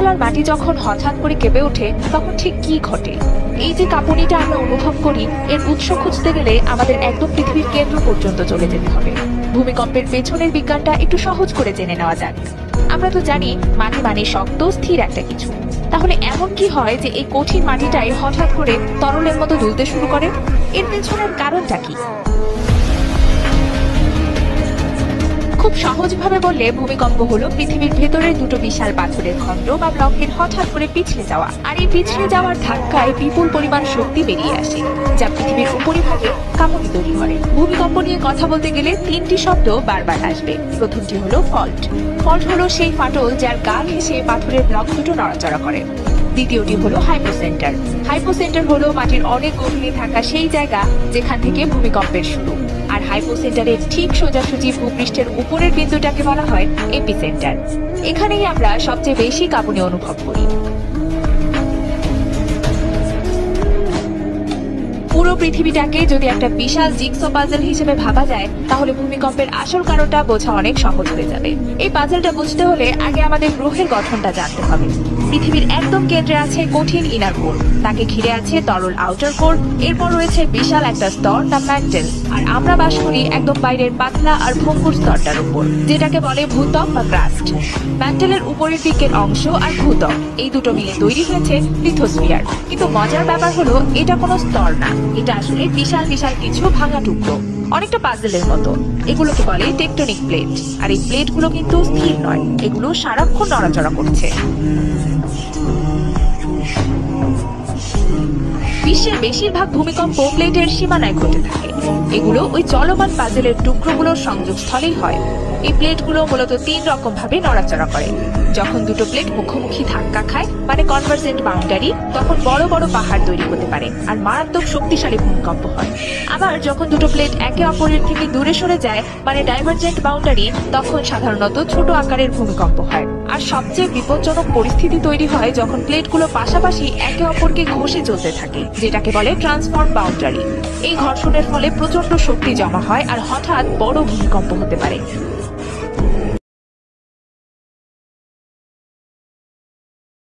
তলার মাটি যখন হঠাৎ করে কেঁপে ওঠে তখন ঠিক কি ঘটে? এই যে কাঁপুনিটা আমরা অনুভব করি, এর উৎস খুঁজতে গেলে আমাদের একদম পৃথিবীর কেন্দ্র পর্যন্ত চলে যেতে হবে। ভূমিকম্পের পেছনের বিজ্ঞানটা একটু সহজ করে জেনে নেওয়া যাক। আমরা তো জানি মাটি মানে শক্ত স্থির একটা কিছু। তাহলে এমন কি হয় যে এই কঠিন মাটিটাই হঠাৎ করে তরলের মতো দুলতে শুরু করে? এর পেছনের কারণটা কি? খুব সহজভাবে বললে ভূমিকম্প হলো পৃথিবীর ভেতরের দুটো বিশাল পাথরের খণ্ড বা ব্লকের হঠাৎ করে পিছলে যাওয়া। আর এই পিছলে যাওয়ার ধাক্কায় বিপুল পরিমাণ শক্তি বেরিয়ে আসে, যা পৃথিবীর উপরিভাগে কাঁপুনি তৈরি করে। ভূমিকম্প নিয়ে কথা বলতে গেলে তিনটি শব্দ বারবার আসবে। প্রথমটি হলো ফল্ট। ফল্ট হলো সেই ফাটল যার গা ঘেঁষে পাথরের ব্লক দুটো নড়াচড়া করে। দ্বিতীয়টি হলো হাইপোসেন্টার। হাইপোসেন্টার হলো মাটির অনেক গভীরে থাকা সেই জায়গা যেখান থেকে ভূমিকম্পের শুরু। আর হাইপোসেন্টারের ঠিক সোজাসুজি ভূপৃষ্ঠের উপরের বিন্দুটাকে বলা হয় এপিসেন্টার। এখানেই আমরা সবচেয়ে বেশি কাঁপুনি অনুভব করি। পুরো পৃথিবীটাকে যদি একটা বিশাল জিগসো পাজল হিসেবে ভাবা যায়, তাহলে ভূমিকম্পের আসল কারণটা বোঝা অনেক সহজ হয়ে যাবে। এই পাজলটা বুঝতে হলে আগে আমাদের গ্রহের গঠনটা জানতে হবে। পৃথিবীর একদম কেন্দ্রে আছে কঠিন ইনার কোর, তাকে ঘিরে আছে তরল আউটার কোর, এরপর রয়েছে বিশাল একটা স্তর দ্য ম্যান্টেল, আর আমরা বাস করি একদম বাইরের পাতলা আর ভঙ্গুর স্তরটার উপর, যেটাকে বলে ভূত্বক বা ক্রাস্ট। ম্যান্টেলের উপরের দিকের অংশ আর ভূত্বক এই দুটো মিলে তৈরি হয়েছে লিথোস্ফিয়ার। কিন্তু মজার ব্যাপার হলো এটা কোনো স্তর না, এটা আসলে বিশাল বিশাল কিছু ভাঙা টুকরো, অনেকটা পাজলের মতো। এগুলোকে বলে টেকটনিক প্লেট। আর এই প্লেটগুলো কিন্তু স্থির নয়, এগুলো সারাক্ষণ নড়াচড়া করছে। বিশ্বের বেশিরভাগ ভূমিকম্প প্লেটের সীমানায় ঘটে থাকে। এগুলো ওই চলমান পাজলের টুকরোগুলোর সংযোগস্থলেই হয়। এই প্লেটগুলো মূলত তিন রকম ভাবে নড়াচড়া করে। যখন দুটো প্লেট মুখোমুখি ধাক্কা খায়, মানে কনভার্জেন্ট বাউন্ডারি, তখন বড় বড় পাহাড় তৈরি হতে পারে আর মারাত্মক শক্তিশালী ভূমিকম্প হয়। আবার যখন দুটো প্লেট একে অপরের থেকে দূরে সরে যায়, মানে ডাইভারজেন্ট বাউন্ডারি, তখন সাধারণত ছোট আকারের ভূমিকম্প হয়। আর সবচেয়ে বিপজ্জনক পরিস্থিতি তৈরি হয় যখন প্লেটগুলো পাশাপাশি একে অপরকে ঘষে চলতে থাকে, যেটাকে বলে ট্রান্সফর্ম বাউন্ডারি। এই ঘর্ষণের ফলে প্রচন্ড শক্তি জমা হয় আর হঠাৎ বড় ভূমিকম্প হতে পারে।